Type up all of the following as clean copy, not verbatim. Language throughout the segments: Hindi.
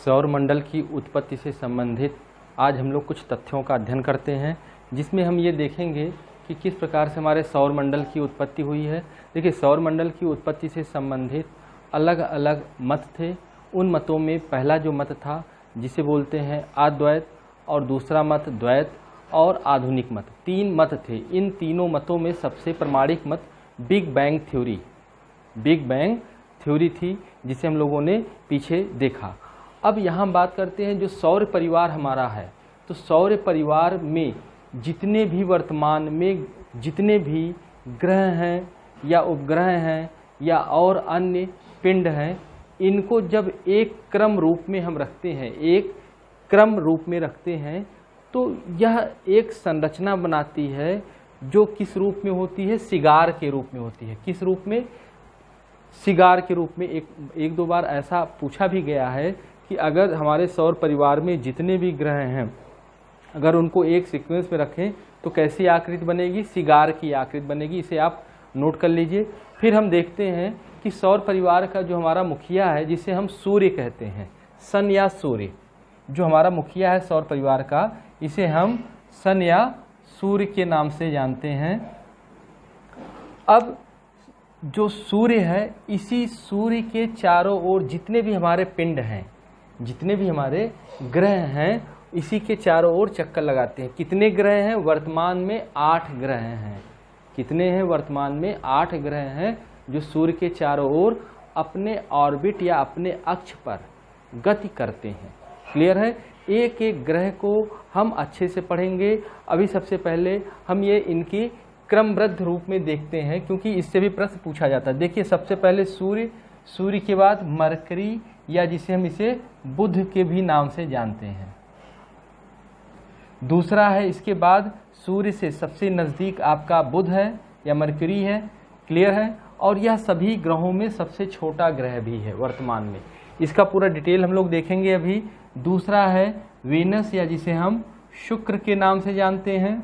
सौरमंडल की उत्पत्ति से संबंधित आज हम लोग कुछ तथ्यों का अध्ययन करते हैं, जिसमें हम ये देखेंगे कि किस प्रकार से हमारे सौरमंडल की उत्पत्ति हुई है। देखिए, सौरमंडल की उत्पत्ति से संबंधित अलग अलग मत थे। उन मतों में पहला जो मत था जिसे बोलते हैं अद्वैत, और दूसरा मत द्वैत और आधुनिक मत, तीन मत थे। इन तीनों मतों में सबसे प्रमाणिक मत बिग बैंग थ्योरी थी, जिसे हम लोगों ने पीछे देखा। अब यहाँ बात करते हैं जो सौर परिवार हमारा है, तो सौर परिवार में जितने भी वर्तमान में जितने भी ग्रह हैं या उपग्रह हैं या और अन्य पिंड हैं, इनको जब एक क्रम रूप में हम रखते हैं, एक क्रम रूप में रखते हैं, तो यह एक संरचना बनाती है जो किस रूप में होती है? सिगार के रूप में होती है। किस रूप में? सिगार के रूप में। एक दो बार ऐसा पूछा भी गया है कि अगर हमारे सौर परिवार में जितने भी ग्रह हैं, अगर उनको एक सीक्वेंस में रखें तो कैसी आकृति बनेगी? सिगार की आकृति बनेगी। इसे आप नोट कर लीजिए। फिर हम देखते हैं कि सौर परिवार का जो हमारा मुखिया है, जिसे हम सूर्य कहते हैं, सन या सूर्य, जो हमारा मुखिया है सौर परिवार का, इसे हम सन या सूर्य के नाम से जानते हैं। अब जो सूर्य है, इसी सूर्य के चारों ओर जितने भी हमारे पिंड हैं, जितने भी हमारे ग्रह हैं, इसी के चारों ओर चक्कर लगाते हैं। कितने ग्रह हैं? वर्तमान में 8 ग्रह हैं। कितने हैं? वर्तमान में 8 ग्रह हैं जो सूर्य के चारों ओर अपने ऑर्बिट या अपने अक्ष पर गति करते हैं। क्लियर है? एक एक ग्रह को हम अच्छे से पढ़ेंगे। अभी सबसे पहले हम ये इनकी क्रमबद्ध रूप में देखते हैं, क्योंकि इससे भी प्रश्न पूछा जाता है। देखिए, सबसे पहले सूर्य, सूर्य के बाद मरकरी, या जिसे हम इसे बुध के भी नाम से जानते हैं। दूसरा है, इसके बाद सूर्य से सबसे नज़दीक आपका बुध है या मरकरी है। क्लियर है? और यह सभी ग्रहों में सबसे छोटा ग्रह भी है वर्तमान में। इसका पूरा डिटेल हम लोग देखेंगे अभी। दूसरा है वीनस, या जिसे हम शुक्र के नाम से जानते हैं।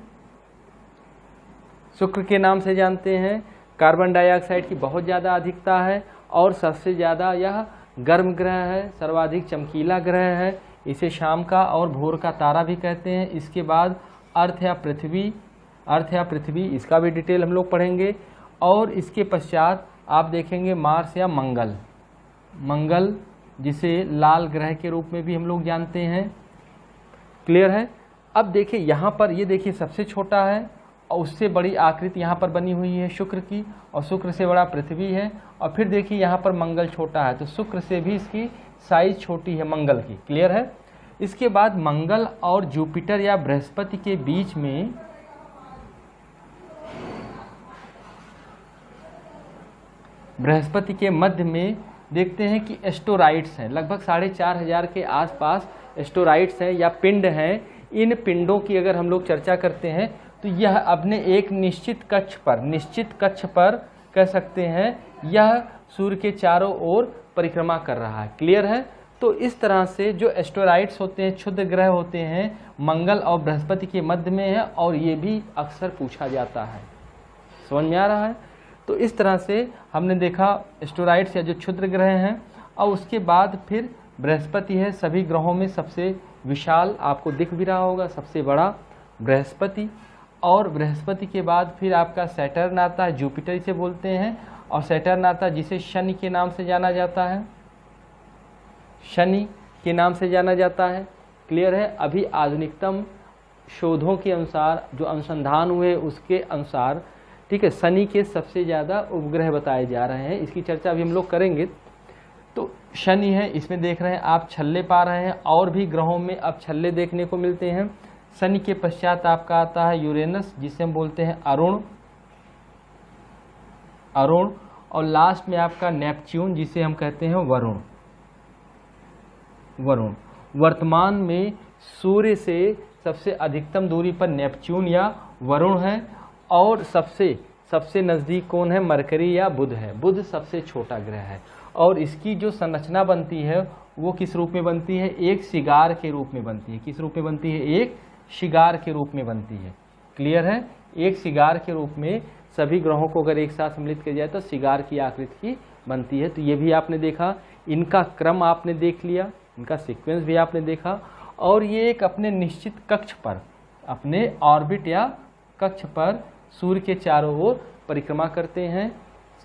शुक्र के नाम से जानते हैं। कार्बन डाइऑक्साइड की बहुत ज़्यादा अधिकता है और सबसे ज़्यादा यह गर्म ग्रह है, सर्वाधिक चमकीला ग्रह है। इसे शाम का और भोर का तारा भी कहते हैं। इसके बाद अर्थ या पृथ्वी, इसका भी डिटेल हम लोग पढ़ेंगे। और इसके पश्चात आप देखेंगे मार्स या मंगल, जिसे लाल ग्रह के रूप में भी हम लोग जानते हैं। क्लियर है? अब देखिए यहाँ पर, ये देखिए सबसे छोटा है और उससे बड़ी आकृति यहाँ पर बनी हुई है शुक्र की, और शुक्र से बड़ा पृथ्वी है। और फिर देखिए यहाँ पर मंगल छोटा है, तो शुक्र से भी इसकी साइज छोटी है मंगल की। क्लियर है? इसके बाद मंगल और जुपिटर या बृहस्पति के बीच में बृहस्पति के मध्य में देखते हैं कि एस्टेरॉइड्स हैं। लगभग 4500 के आसपास एस्टेरॉइड्स हैं या पिंड हैं। इन पिंडों की अगर हम लोग चर्चा करते हैं तो यह अपने एक निश्चित कक्ष पर कह सकते हैं, यह सूर्य के चारों ओर परिक्रमा कर रहा है। क्लियर है? तो इस तरह से जो एस्टेरॉइड्स होते हैं, क्षुद्र ग्रह होते हैं, मंगल और बृहस्पति के मध्य में है, और ये भी अक्सर पूछा जाता है। समझ में आ रहा है? तो इस तरह से हमने देखा एस्टेरॉइड्स या जो क्षुद्र ग्रह हैं। और उसके बाद फिर बृहस्पति है, सभी ग्रहों में सबसे विशाल, आपको दिख भी रहा होगा, सबसे बड़ा बृहस्पति। और बृहस्पति के बाद फिर आपका सैटर्न आता है, जुपिटर इसे बोलते हैं। और सैटर्न आता है जिसे शनि के नाम से जाना जाता है, शनि के नाम से जाना जाता है। क्लियर है? अभी आधुनिकतम शोधों के अनुसार, जो अनुसंधान हुए उसके अनुसार, ठीक है, शनि के सबसे ज़्यादा उपग्रह बताए जा रहे हैं। इसकी चर्चा अभी हम लोग करेंगे। तो शनि है, इसमें देख रहे हैं आप छल्ले पा रहे हैं, और भी ग्रहों में अब छल्ले देखने को मिलते हैं। शनि के पश्चात आपका आता है यूरेनस, जिसे हम बोलते हैं अरुण, और लास्ट में आपका नेपच्यून, जिसे हम कहते हैं वरुण। वर्तमान में सूर्य से सबसे अधिकतम दूरी पर नेपच्यून या वरुण है, और सबसे नज़दीक कौन है? मरकरी या बुध है। बुध सबसे छोटा ग्रह है, और इसकी जो संरचना बनती है वो किस रूप में बनती है? एक सिगार के रूप में बनती है। किस रूप में बनती है? एक शिगार के रूप में बनती है। क्लियर है? एक सिगार के रूप में सभी ग्रहों को अगर एक साथ सम्मिलित किया जाए तो सिगार की आकृति की बनती है। तो ये भी आपने देखा, इनका क्रम आपने देख लिया। इनका सीक्वेंस भी आपने देखा, और ये एक अपने निश्चित कक्ष पर, अपने ऑर्बिट या कक्ष पर सूर्य के चारों ओर परिक्रमा करते हैं,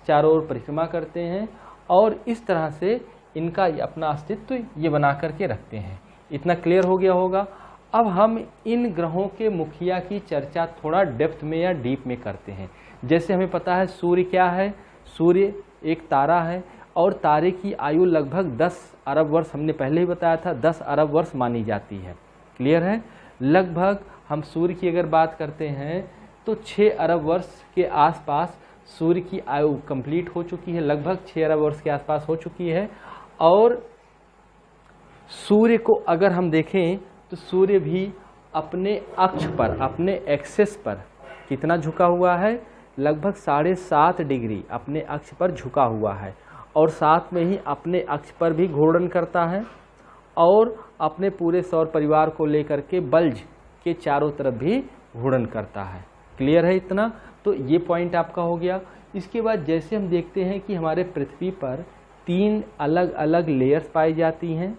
चारों ओर परिक्रमा करते हैं, और इस तरह से इनका अपना अस्तित्व ये बना करके रखते हैं। इतना क्लियर हो गया होगा। अब हम इन ग्रहों के मुखिया की चर्चा थोड़ा डेप्थ में या डीप में करते हैं। जैसे हमें पता है सूर्य क्या है, सूर्य एक तारा है और तारे की आयु लगभग 10 अरब वर्ष, हमने पहले ही बताया था 10 अरब वर्ष मानी जाती है। क्लियर है। लगभग हम सूर्य की अगर बात करते हैं तो 6 अरब वर्ष के आसपास सूर्य की आयु कंप्लीट हो चुकी है, लगभग 6 अरब वर्ष के आसपास हो चुकी है। और सूर्य को अगर हम देखें तो सूर्य भी अपने अक्ष पर, अपने एक्सेस पर कितना झुका हुआ है, लगभग 7.5 डिग्री अपने अक्ष पर झुका हुआ है, और साथ में ही अपने अक्ष पर भी घूर्णन करता है और अपने पूरे सौर परिवार को लेकर के बल्ज के चारों तरफ भी घूर्णन करता है। क्लियर है इतना? तो ये पॉइंट आपका हो गया। इसके बाद जैसे हम देखते हैं कि हमारे पृथ्वी पर 3 अलग अलग लेयर्स पाई जाती हैं,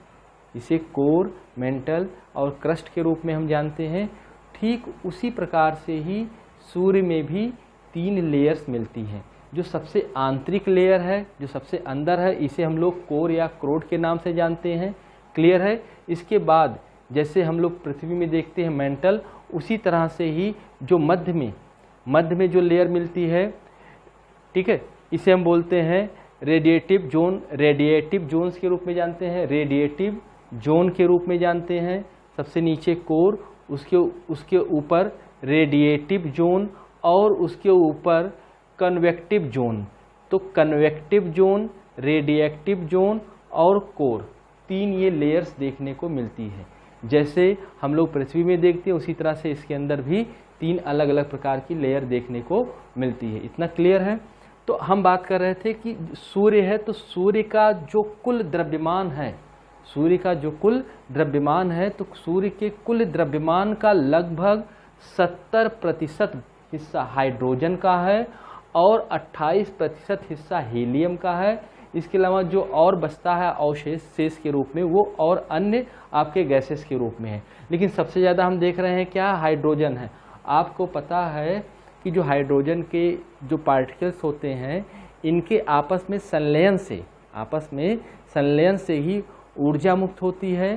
इसे कोर, मेंटल और क्रस्ट के रूप में हम जानते हैं। ठीक उसी प्रकार से ही सूर्य में भी 3 लेयर्स मिलती हैं। जो सबसे आंतरिक लेयर है, जो सबसे अंदर है, इसे हम लोग कोर या क्रोड के नाम से जानते हैं। क्लियर है। इसके बाद जैसे हम लोग पृथ्वी में देखते हैं मेंटल, उसी तरह से ही जो मध्य में जो लेयर मिलती है, ठीक है, इसे हम बोलते हैं रेडिएटिव जोन, रेडिएटिव जोन्स के रूप में जानते हैं, रेडिएटिव जोन के रूप में जानते हैं। सबसे नीचे कोर, उसके ऊपर रेडिएटिव जोन और उसके ऊपर कन्वेक्टिव जोन। तो कन्वेक्टिव जोन, रेडिएटिव जोन और कोर, 3 ये लेयर्स देखने को मिलती है। जैसे हम लोग पृथ्वी में देखते हैं उसी तरह से इसके अंदर भी 3 अलग अलग प्रकार की लेयर देखने को मिलती है। इतना क्लियर है? तो हम बात कर रहे थे कि सूर्य है, तो सूर्य का जो कुल द्रव्यमान है, सूर्य का जो कुल द्रव्यमान है, तो सूर्य के कुल द्रव्यमान का लगभग 70% हिस्सा हाइड्रोजन का है और 28% हिस्सा हीलियम का है। इसके अलावा जो और बचता है अवशेष शेष के रूप में, वो और अन्य आपके गैसेस के रूप में है। लेकिन सबसे ज़्यादा हम देख रहे हैं क्या, हाइड्रोजन है। आपको पता है कि जो हाइड्रोजन के जो पार्टिकल्स होते हैं, इनके आपस में संलयन से ही ऊर्जा मुक्त होती है।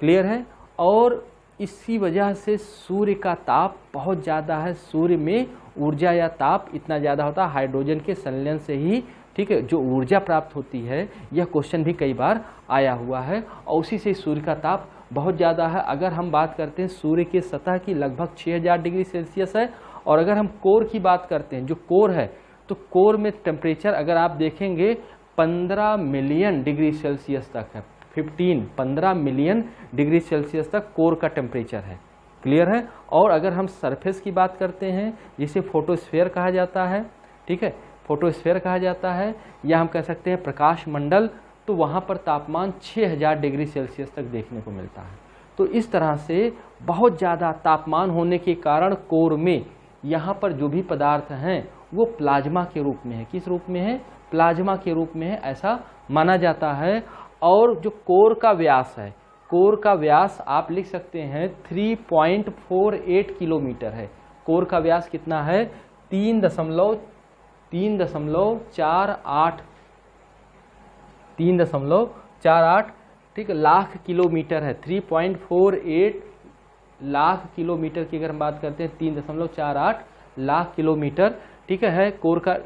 क्लियर है। और इसी वजह से सूर्य का ताप बहुत ज़्यादा है, सूर्य में ऊर्जा या ताप इतना ज़्यादा होता है हाइड्रोजन के संलयन से ही, ठीक है, जो ऊर्जा प्राप्त होती है। यह क्वेश्चन भी कई बार आया हुआ है और उसी से सूर्य का ताप बहुत ज़्यादा है। अगर हम बात करते हैं सूर्य के सतह की, लगभग 6000 डिग्री सेल्सियस है। और अगर हम कोर की बात करते हैं, जो कोर है, तो कोर में टेम्परेचर अगर आप देखेंगे 15 मिलियन डिग्री सेल्सियस तक है। 15 मिलियन डिग्री सेल्सियस तक कोर का टेम्परेचर है। क्लियर है। और अगर हम सरफेस की बात करते हैं, जिसे फोटोस्फीयर कहा जाता है, ठीक है, फोटोस्फीयर कहा जाता है, या हम कह सकते हैं प्रकाश मंडल, तो वहाँ पर तापमान 6000 डिग्री सेल्सियस तक देखने को मिलता है। तो इस तरह से बहुत ज़्यादा तापमान होने के कारण कोर में यहाँ पर जो भी पदार्थ हैं वो प्लाज्मा के रूप में है। किस रूप में है? प्लाज्मा के रूप में है, ऐसा माना जाता है। और जो कोर का व्यास है, कोर का व्यास आप लिख सकते हैं 3.48 किलोमीटर है। कोर का व्यास कितना है? 3.48 ठीक है, लाख किलोमीटर है। 3.48 लाख किलोमीटर की अगर हम बात करते हैं, 3.48 लाख किलोमीटर, ठीक है कोर का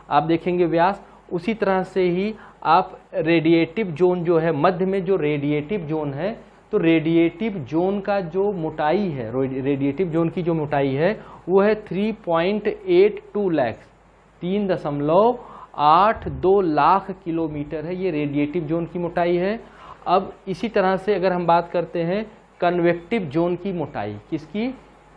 आप देखेंगे व्यास। उसी तरह से ही आप रेडिएटिव जोन जो है, मध्य में जो रेडिएटिव जोन है, तो रेडिएटिव जोन का जो मोटाई है, रेडिएटिव जोन की जो मोटाई है वो है 3.82 लाख, 3.82 लाख किलोमीटर है, ये रेडिएटिव जोन की मोटाई है। अब इसी तरह से अगर हम बात करते हैं कन्वेक्टिव जोन की मोटाई, किसकी?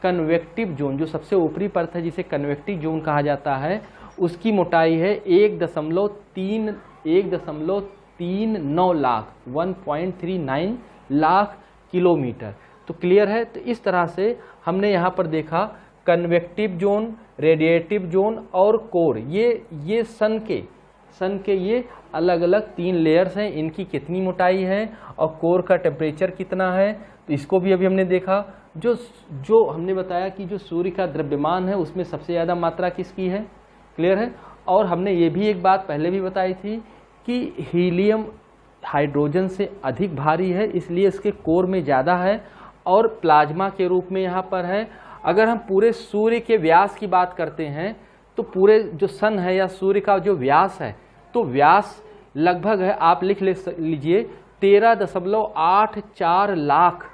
कन्वेक्टिव जोन, जो सबसे ऊपरी परत है जिसे कन्वेक्टिव जोन कहा जाता है, उसकी मोटाई है 1.39 लाख, 1.39 लाख किलोमीटर। तो क्लियर है। तो इस तरह से हमने यहाँ पर देखा कन्वेक्टिव जोन, रेडिएटिव जोन और कोर, ये सन सन के ये अलग अलग 3 लेयर्स हैं, इनकी कितनी मोटाई है और कोर का टेम्परेचर कितना है, तो इसको भी अभी हमने देखा। जो हमने बताया कि जो सूर्य का द्रव्यमान है उसमें सबसे ज़्यादा मात्रा किसकी है, क्लियर है। और हमने ये भी एक बात पहले भी बताई थी कि हीलियम हाइड्रोजन से अधिक भारी है, इसलिए इसके कोर में ज़्यादा है और प्लाज्मा के रूप में यहाँ पर है। अगर हम पूरे सूर्य के व्यास की बात करते हैं तो पूरे जो सन है या सूर्य का जो व्यास है, तो व्यास लगभग है, आप लिख लीजिए 13.84 लाख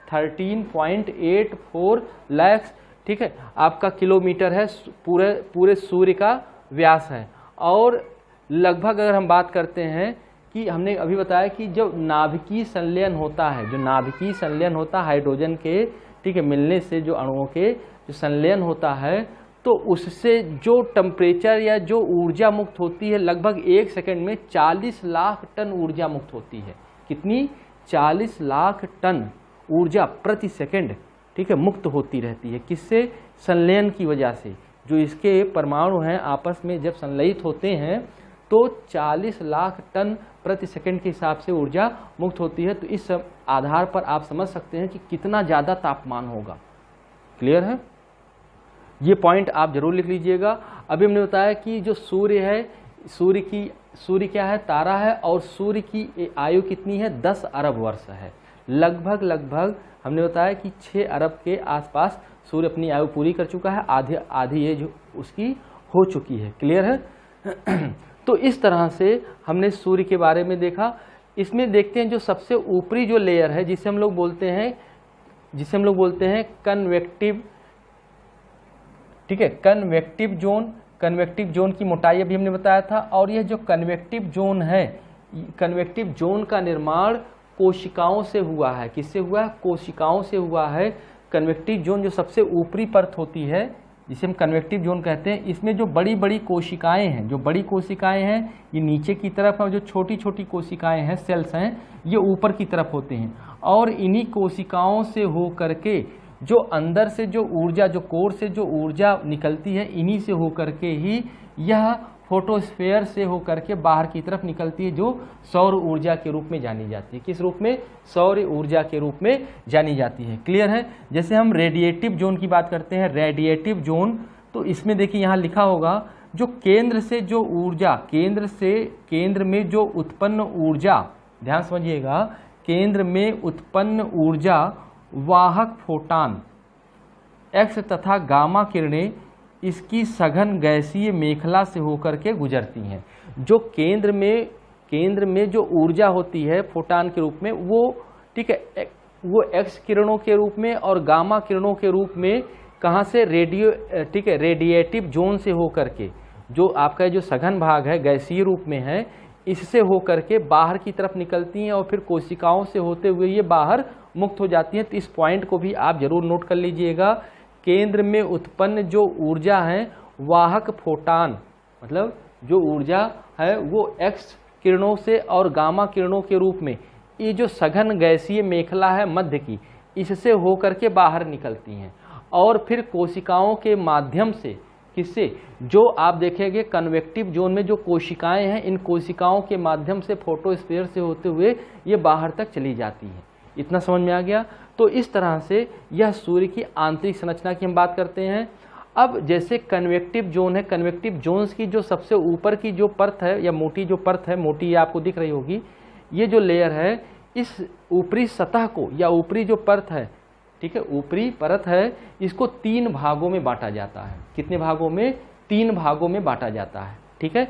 13.84 लाख, ठीक है, आपका किलोमीटर है पूरे सूर्य का व्यास है। और लगभग अगर हम बात करते हैं कि हमने अभी बताया कि जब नाभिकीय संलयन होता है, जो नाभिकीय संलयन होता है हाइड्रोजन के, ठीक है, मिलने से जो अणुओं के जो संलयन होता है, तो उससे जो टेम्परेचर या जो ऊर्जा मुक्त होती है लगभग 1 सेकंड में 40 लाख टन ऊर्जा मुक्त होती है। कितनी? 40 लाख टन ऊर्जा प्रति सेकंड, ठीक है, मुक्त होती रहती है। किससे? संलयन की वजह से। जो इसके परमाणु हैं आपस में जब संलयित होते हैं तो 40 लाख टन प्रति सेकंड के हिसाब से ऊर्जा मुक्त होती है। तो इस आधार पर आप समझ सकते हैं कि कितना ज़्यादा तापमान होगा। क्लियर है? ये पॉइंट आप जरूर लिख लीजिएगा। अभी हमने बताया कि जो सूर्य है, सूर्य क्या है? तारा है, और सूर्य की आयु कितनी है? 10 अरब वर्ष है। लगभग हमने बताया कि 6 अरब के आसपास सूर्य अपनी आयु पूरी कर चुका है, आधी एज उसकी हो चुकी है। क्लियर है? तो इस तरह से हमने सूर्य के बारे में देखा। इसमें देखते हैं जो सबसे ऊपरी जो लेयर है जिसे हम लोग बोलते हैं कन्वेक्टिव, ठीक है, कन्वेक्टिव जोन। कन्वेक्टिव जोन की मोटाई अभी हमने बताया था। और यह जो कन्वेक्टिव जोन है, कन्वेक्टिव जोन का निर्माण कोशिकाओं से हुआ है। किससे हुआ है? कोशिकाओं से हुआ है। कन्वेक्टिव जोन जो सबसे ऊपरी परत होती है जिसे हम कन्वेक्टिव जोन कहते हैं, इसमें जो बड़ी बड़ी कोशिकाएं हैं, जो बड़ी कोशिकाएं हैं ये नीचे की तरफ, और जो छोटी छोटी कोशिकाएं हैं, सेल्स हैं, ये ऊपर की तरफ होते हैं। और इन्हीं कोशिकाओं से हो करके जो अंदर से जो ऊर्जा, जो कोर से जो ऊर्जा निकलती है, इन्हीं से हो करके ही यह फोटोस्फीयर से होकर के बाहर की तरफ निकलती है, जो सौर ऊर्जा के रूप में जानी जाती है। किस रूप में? सौर ऊर्जा के रूप में जानी जाती है। क्लियर है? जैसे हम रेडिएटिव जोन की बात करते हैं, रेडिएटिव जोन, तो इसमें देखिए यहाँ लिखा होगा जो केंद्र से जो ऊर्जा, केंद्र में जो उत्पन्न ऊर्जा, ध्यान समझिएगा, केंद्र में उत्पन्न ऊर्जा वाहक फोटान एक्स तथा गामा किरणें इसकी सघन गैसीय मेखला से होकर के गुजरती हैं। जो केंद्र में जो ऊर्जा होती है फोटान के रूप में, वो, ठीक है, वो एक्स किरणों के रूप में और गामा किरणों के रूप में कहाँ से? ठीक है, रेडिएटिव जोन से होकर के, जो आपका जो सघन भाग है गैसीय रूप में है, इससे होकर के बाहर की तरफ निकलती हैं और फिर कोशिकाओं से होते हुए ये बाहर मुक्त हो जाती हैं। तो इस पॉइंट को भी आप जरूर नोट कर लीजिएगा। केंद्र में उत्पन्न जो ऊर्जा है वाहक फोटान, मतलब जो ऊर्जा है वो एक्स किरणों से और गामा किरणों के रूप में, ये जो सघन गैसीय मेखला है मध्य की, इससे होकर के बाहर निकलती हैं और फिर कोशिकाओं के माध्यम से, किससे? जो आप देखेंगे कन्वेक्टिव जोन में जो कोशिकाएं हैं, इन कोशिकाओं के माध्यम से फोटोस्फीयर से होते हुए ये बाहर तक चली जाती हैं। इतना समझ में आ गया? तो इस तरह से यह सूर्य की आंतरिक संरचना की हम बात करते हैं। अब जैसे कन्वेक्टिव जोन है, कन्वेक्टिव जोन्स की जो सबसे ऊपर की जो परत है या मोटी जो परत है, मोटी ये आपको दिख रही होगी, ये जो लेयर है, इस ऊपरी सतह को या ऊपरी जो परत है, ठीक है, ऊपरी परत है, इसको 3 भागों में बांटा जाता है। कितने भागों में? 3 भागों में बांटा जाता है। ठीक है,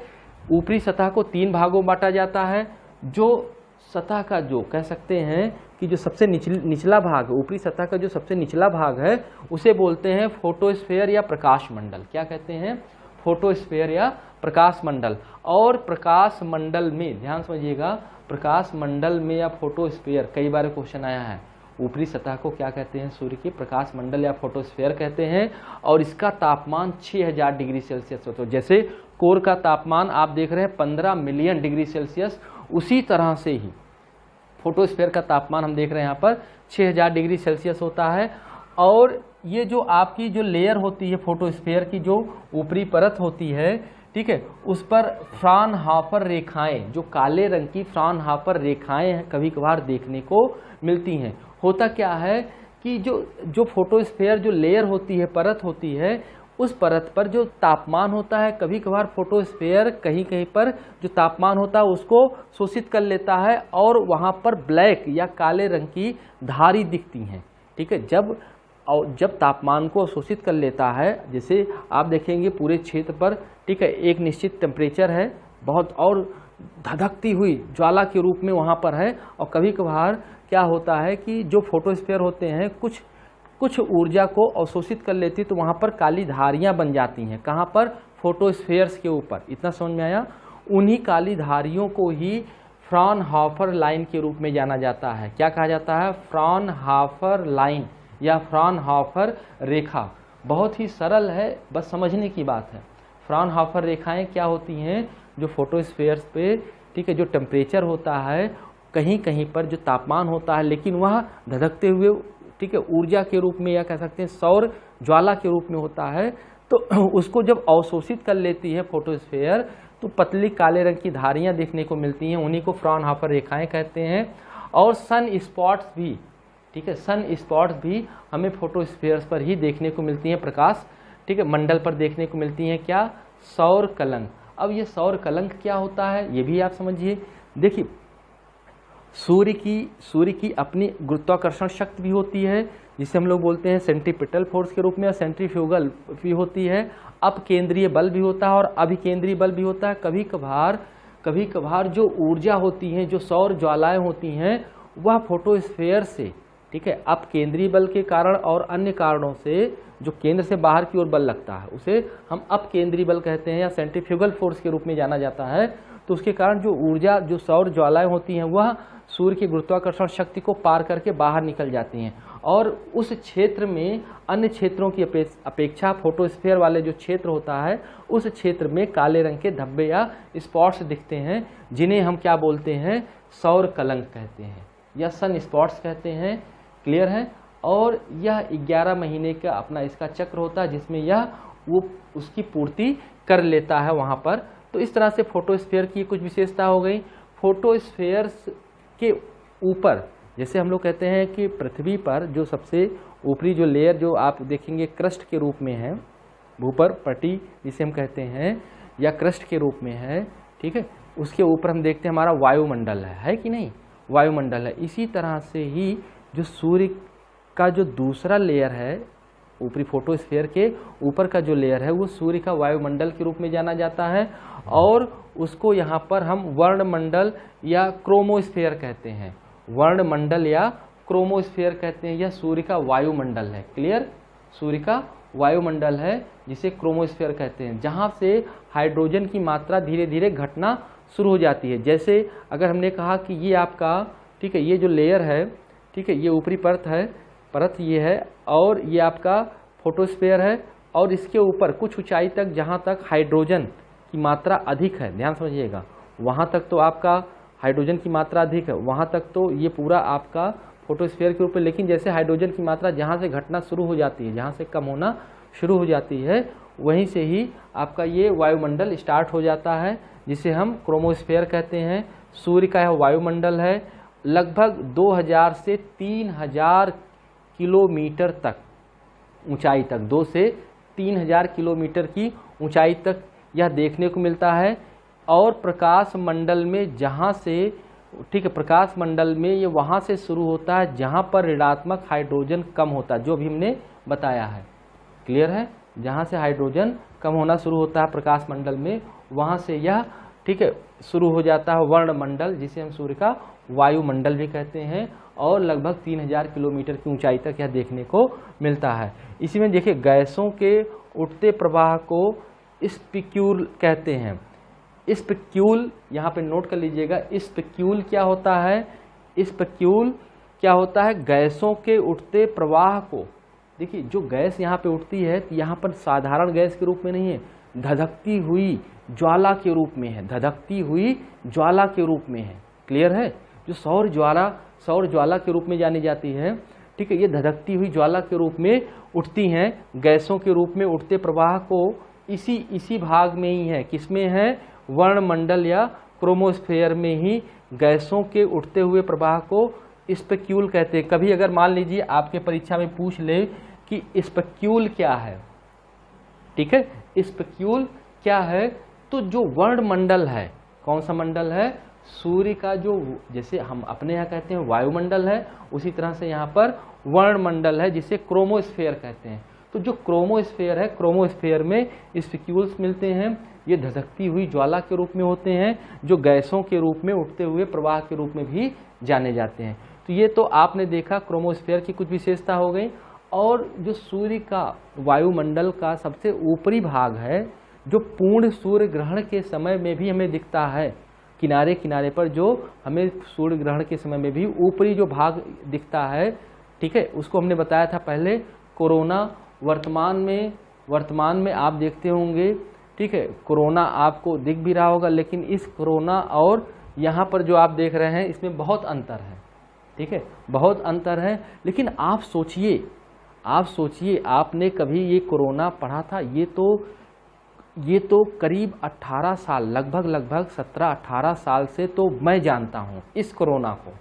ऊपरी सतह को 3 भागों में बांटा जाता है। जो सतह का जो कह सकते हैं कि जो सबसे निचला भाग, ऊपरी सतह का जो सबसे निचला भाग है, उसे बोलते हैं फोटोस्फीयर या प्रकाश मंडल। क्या कहते हैं? फोटोस्फीयर या प्रकाश मंडल। और प्रकाश मंडल में ध्यान समझिएगा, प्रकाश मंडल में या फोटोस्फीयर, कई बार क्वेश्चन आया है, ऊपरी सतह को क्या कहते हैं? सूर्य की प्रकाश मंडल या फोटोस्फीयर कहते हैं। और इसका तापमान 6000 डिग्री सेल्सियस होता है। जैसे कोर का तापमान आप देख रहे हैं 15 मिलियन डिग्री सेल्सियस, उसी तरह से ही फोटोस्फीयर का तापमान हम देख रहे हैं यहाँ पर 6000 डिग्री सेल्सियस होता है। और ये जो आपकी जो लेयर होती है फोटोस्फीयर की, जो ऊपरी परत होती है, ठीक है, उस पर फ्राउनहोफर रेखाएं, जो काले रंग की फ्राउनहोफर रेखाएं हैं, कभी कभार देखने को मिलती हैं। होता क्या है कि जो फोटोस्फीयर जो लेयर होती है, परत होती है, उस परत पर जो तापमान होता है, कभी कभार फोटोस्फीयर कहीं कहीं पर जो तापमान होता है उसको शोषित कर लेता है और वहाँ पर ब्लैक या काले रंग की धारी दिखती हैं। ठीक है, जब तापमान को शोषित कर लेता है, जैसे आप देखेंगे पूरे क्षेत्र पर, ठीक है, एक निश्चित टेम्परेचर है बहुत और धधकती हुई ज्वाला के रूप में वहाँ पर है, और कभी कभार क्या होता है कि जो फोटोस्फीयर होते हैं कुछ ऊर्जा को अवशोषित कर लेती है, तो वहाँ पर काली धारियाँ बन जाती हैं। कहाँ पर? फोटोस्फीयर्स के ऊपर। इतना समझ में आया? उन्हीं काली धारियों को ही फ्राउनहोफर लाइन के रूप में जाना जाता है। क्या कहा जाता है? फ्राउनहोफर लाइन या फ्राउनहोफर रेखा। बहुत ही सरल है, बस समझने की बात है। फ्राउनहोफर रेखाएं क्या होती हैं? जो फोटोस्फीयर्स पे, ठीक है, जो टेम्परेचर होता है, कहीं कहीं पर जो तापमान होता है, लेकिन वह धधकते हुए, ठीक है, ऊर्जा के रूप में या कह सकते हैं सौर ज्वाला के रूप में होता है, तो उसको जब अवशोषित कर लेती है फोटोस्फीयर, तो पतली काले रंग की धारियां देखने को मिलती हैं। उन्हीं को फ्राउनहोफर रेखाएं कहते हैं। और सन स्पॉट्स भी, ठीक है, सन स्पॉट्स भी हमें फोटोस्फीयर्स पर ही देखने को मिलती हैं, प्रकाश, ठीक है, मंडल पर देखने को मिलती हैं। क्या? सौर कलंक। अब ये सौर कलंक क्या होता है ये भी आप समझिए। देखिए, सूर्य की अपनी गुरुत्वाकर्षण शक्ति भी होती है, जिसे हम लोग बोलते हैं सेंट्रीपिटल फोर्स के रूप में, और सेंट्रीफ्यूगल भी होती है। अपकेंद्रीय बल भी होता है और अभिकेंद्रीय बल भी होता है। कभी कभार जो ऊर्जा होती है, जो सौर ज्वालाएं होती हैं, वह फोटोस्फीयर से, ठीक है, अपकेंद्रीय बल के कारण और अन्य कारणों से जो केंद्र से बाहर की ओर बल लगता है, उसे हम अपकेंद्रीय बल कहते हैं या सेंट्रीफ्यूगल फोर्स के रूप में जाना जाता है। तो उसके कारण जो ऊर्जा, जो सौर ज्वालाएं होती हैं, वह सूर्य की गुरुत्वाकर्षण शक्ति को पार करके बाहर निकल जाती हैं, और उस क्षेत्र में अन्य क्षेत्रों की अपेक्षा फोटोस्फीयर वाले जो क्षेत्र होता है, उस क्षेत्र में काले रंग के धब्बे या स्पॉट्स दिखते हैं, जिन्हें हम क्या बोलते हैं? सौर कलंक कहते हैं या सन स्पॉट्स कहते हैं। क्लियर है? और यह 11 महीने का अपना इसका चक्र होता है, जिसमें वो उसकी पूर्ति कर लेता है वहाँ पर। तो इस तरह से फोटोस्फीयर की कुछ विशेषता हो गई। फोटोस्फीयर के ऊपर, जैसे हम लोग कहते हैं कि पृथ्वी पर जो सबसे ऊपरी जो लेयर जो आप देखेंगे क्रस्ट के रूप में है, भूपर पट्टी जिसे हम कहते हैं, या क्रस्ट के रूप में है, ठीक है, उसके ऊपर हम देखते हैं हमारा वायुमंडल है कि नहीं? वायुमंडल है। इसी तरह से ही जो सूर्य का जो दूसरा लेयर है, ऊपरी फोटोस्फीयर के ऊपर का जो लेयर है, वो सूर्य का वायुमंडल के रूप में जाना जाता है, और उसको यहाँ पर हम वर्णमंडल या क्रोमोस्फीयर कहते हैं। वर्णमंडल या क्रोमोस्फीयर कहते हैं। यह सूर्य का वायुमंडल है। क्लियर? सूर्य का वायुमंडल है, जिसे क्रोमोस्फीयर कहते हैं, जहाँ से हाइड्रोजन की मात्रा धीरे धीरे घटना शुरू हो जाती है। जैसे अगर हमने कहा कि ये आपका, ठीक है, ये जो लेयर है, ठीक है, ये ऊपरी परत ये है, और ये आपका फोटोस्फीयर है, और इसके ऊपर कुछ ऊंचाई तक जहाँ तक हाइड्रोजन की मात्रा अधिक है, ध्यान समझिएगा, वहाँ तक तो आपका हाइड्रोजन की मात्रा अधिक है, वहाँ तक तो ये पूरा आपका फोटोस्फीयर के ऊपर। लेकिन जैसे हाइड्रोजन की मात्रा जहाँ से घटना शुरू हो जाती है, जहाँ से कम होना शुरू हो जाती है, वहीं से ही आपका ये वायुमंडल स्टार्ट हो जाता है, जिसे हम क्रोमोस्फीयर कहते हैं। सूर्य का यह वायुमंडल है, लगभग 2000 से 3000 किलोमीटर तक ऊंचाई तक, 2 से 3000 किलोमीटर की ऊंचाई तक यह देखने को मिलता है। और प्रकाश मंडल में जहाँ से, ठीक है, प्रकाश मंडल में ये वहाँ से शुरू होता है जहाँ पर ऋणात्मक हाइड्रोजन कम होता है, जो भी हमने बताया है। क्लियर है? जहाँ से हाइड्रोजन कम होना शुरू होता है प्रकाश मंडल में, वहाँ से यह, ठीक है, शुरू हो जाता है वर्णमंडल, जिसे हम सूर्य का वायुमंडल भी कहते हैं, और लगभग 3000 किलोमीटर की ऊंचाई तक यह देखने को मिलता है। इसी में देखिए, गैसों के उठते प्रवाह को स्पिक्यूल कहते हैं। स्पिक्यूल यहाँ पे नोट कर लीजिएगा। स्पिक्यूल क्या होता है? स्पिक्यूल क्या होता है? गैसों के उठते प्रवाह को, देखिए, जो गैस यहाँ पे उठती है, तो यहाँ पर साधारण गैस के रूप में नहीं है, धधकती हुई ज्वाला के रूप में है, धधकती हुई ज्वाला के रूप में है। क्लियर है? जो सौर ज्वाला के रूप में जानी जाती है, ठीक है, ये धधकती हुई ज्वाला के रूप में उठती हैं। गैसों के रूप में उठते प्रवाह को इसी भाग में ही है। किसमें है? वर्णमंडल या क्रोमोस्फेयर में ही गैसों के उठते हुए प्रवाह को स्पेक्यूल कहते हैं। कभी अगर मान लीजिए आपके परीक्षा में पूछ ले कि स्पेक्यूल क्या है, ठीक है, स्पेक्यूल क्या है, तो जो वर्णमंडल है, कौन सा मंडल है? सूर्य का जो, जैसे हम अपने यहाँ कहते हैं वायुमंडल है, उसी तरह से यहाँ पर वर्णमंडल है जिसे क्रोमोस्फेयर कहते हैं। तो जो क्रोमोस्फेयर है, क्रोमोस्फेयर में स्पेक्यूल्स मिलते हैं। ये धधकती हुई ज्वाला के रूप में होते हैं, जो गैसों के रूप में उठते हुए प्रवाह के रूप में भी जाने जाते हैं। तो ये तो आपने देखा क्रोमोस्फेयर की कुछ विशेषता हो गई। और जो सूर्य का वायुमंडल का सबसे ऊपरी भाग है, जो पूर्ण सूर्य ग्रहण के समय में भी हमें दिखता है, किनारे किनारे पर जो हमें सूर्य ग्रहण के समय में भी ऊपरी जो भाग दिखता है, ठीक है, उसको हमने बताया था पहले कोरोना। वर्तमान में आप देखते होंगे, ठीक है, कोरोना आपको दिख भी रहा होगा, लेकिन इस कोरोना और यहाँ पर जो आप देख रहे हैं इसमें बहुत अंतर है, ठीक है, बहुत अंतर है। लेकिन आप सोचिए, आपने कभी ये कोरोना पढ़ा था? ये तो करीब 18 साल, लगभग 17-18 साल से तो मैं जानता हूँ इस कोरोना को,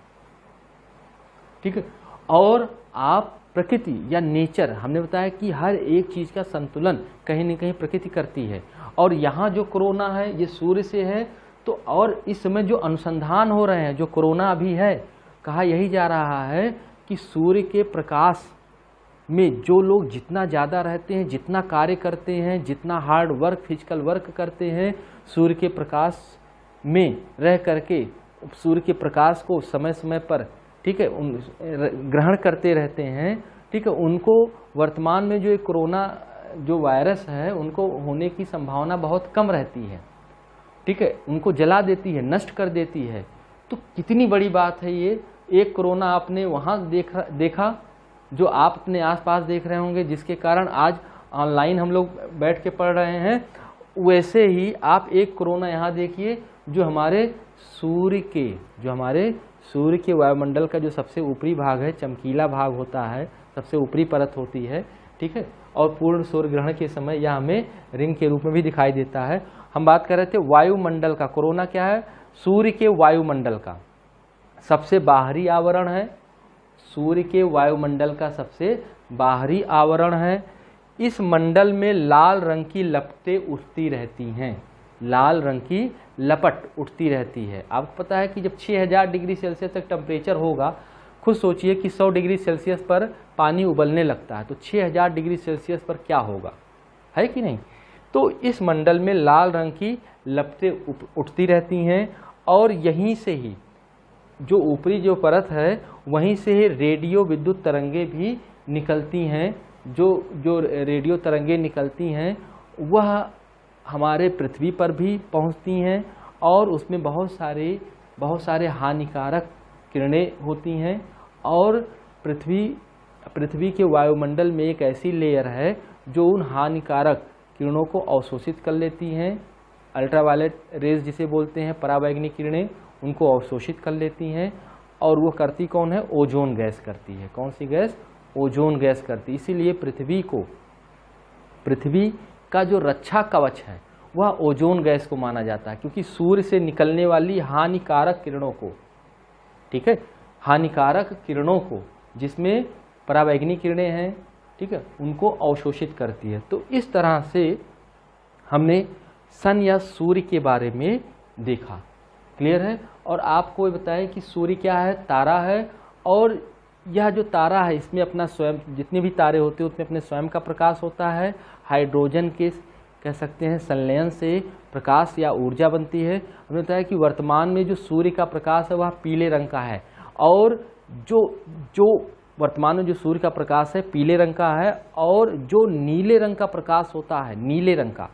ठीक है। और आप प्रकृति या नेचर, हमने बताया कि हर एक चीज़ का संतुलन कहीं न कहीं प्रकृति करती है। और यहाँ जो कोरोना है ये सूर्य से है। तो और इस समय जो अनुसंधान हो रहे हैं, जो कोरोना अभी है, कहा यही जा रहा है कि सूर्य के प्रकाश में जो लोग जितना ज़्यादा रहते हैं, जितना कार्य करते हैं, जितना हार्ड वर्क, फिजिकल वर्क करते हैं, सूर्य के प्रकाश में रह करके सूर्य के प्रकाश को समय समय पर, ठीक है, ग्रहण करते रहते हैं, ठीक है, उनको वर्तमान में जो एक कोरोना जो वायरस है उनको होने की संभावना बहुत कम रहती है, ठीक है, उनको जला देती है, नष्ट कर देती है। तो कितनी बड़ी बात है ये। एक कोरोना आपने वहाँ देखा जो आप अपने आसपास देख रहे होंगे, जिसके कारण आज ऑनलाइन हम लोग बैठ के पढ़ रहे हैं, वैसे ही आप एक कोरोना यहाँ देखिए जो हमारे सूर्य के वायुमंडल का जो सबसे ऊपरी भाग है, चमकीला भाग होता है, सबसे ऊपरी परत होती है, ठीक है, और पूर्ण सूर्य ग्रहण के समय यह हमें रिंग के रूप में भी दिखाई देता है। हम बात कर रहे थे वायुमंडल का। कोरोना क्या है? सूर्य के वायुमंडल का सबसे बाहरी आवरण है, सूर्य के वायुमंडल का सबसे बाहरी आवरण है। इस मंडल में लाल रंग की लपटें उठती रहती हैं, लाल रंग की लपट उठती रहती है। आपको पता है कि जब 6000 डिग्री सेल्सियस तक टेम्परेचर होगा, खुद सोचिए कि 100 डिग्री सेल्सियस पर पानी उबलने लगता है, तो 6000 डिग्री सेल्सियस पर क्या होगा, है कि नहीं। तो इस मंडल में लाल रंग की लपटें उठती रहती हैं और यहीं से ही जो ऊपरी जो परत है वहीं से ही रेडियो विद्युत तरंगे भी निकलती हैं। जो रेडियो तरंगे निकलती हैं वह हमारे पृथ्वी पर भी पहुंचती हैं और उसमें बहुत सारे हानिकारक किरणें होती हैं। और पृथ्वी के वायुमंडल में एक ऐसी लेयर है जो उन हानिकारक किरणों को अवशोषित कर लेती हैं। अल्ट्रावायलेट रेज जिसे बोलते हैं, पराबैंगनी किरणें, उनको अवशोषित कर लेती हैं। और वो करती कौन है? ओजोन गैस करती है। कौन सी गैस? ओजोन गैस करती। इसीलिए पृथ्वी का जो रक्षा कवच है वह ओजोन गैस को माना जाता है, क्योंकि सूर्य से निकलने वाली हानिकारक किरणों को, ठीक है, हानिकारक किरणों को, जिसमें पराबैंगनी किरणें हैं, ठीक है, उनको अवशोषित करती है। तो इस तरह से हमने सन या सूर्य के बारे में देखा। क्लियर है। और आपको ये बताएं कि सूर्य क्या है? तारा है। और यह जो तारा है इसमें अपना स्वयं, जितने भी तारे होते हैं उसमें अपने स्वयं का प्रकाश होता है। हाइड्रोजन के कह सकते हैं संलयन से प्रकाश या ऊर्जा बनती है। हमने बताया कि वर्तमान में जो सूर्य का प्रकाश है वह पीले रंग का है। और जो वर्तमान में जो सूर्य का प्रकाश है पीले रंग का है। और जो नीले रंग का प्रकाश होता है, नीले रंग का,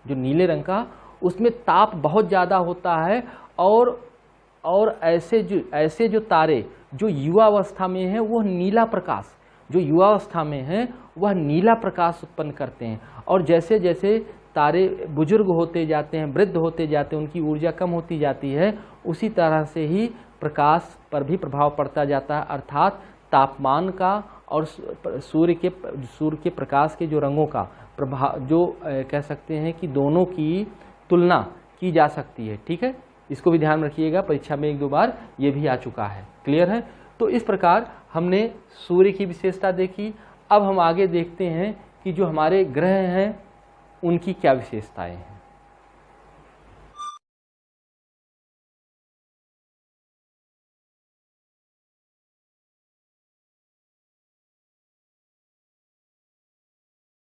जो नीले रंग का, उसमें ताप बहुत ज़्यादा होता है। और ऐसे जो तारे जो युवावस्था में हैं वो नीला प्रकाश, जो युवावस्था में हैं वह नीला प्रकाश उत्पन्न करते हैं। और जैसे जैसे तारे बुजुर्ग होते जाते हैं, वृद्ध होते जाते हैं, उनकी ऊर्जा कम होती जाती है, उसी तरह से ही प्रकाश पर भी प्रभाव पड़ता जाता है। अर्थात तापमान का और सूर्य के प्रकाश के जो रंगों का प्रभाव, जो कह सकते हैं कि दोनों की तुलना की जा सकती है। ठीक है, इसको भी ध्यान रखिएगा, परीक्षा में 1-2 बार ये भी आ चुका है। क्लियर है? तो इस प्रकार हमने सूर्य की विशेषता देखी। अब हम आगे देखते हैं कि जो हमारे ग्रह हैं उनकी क्या विशेषताएं हैं।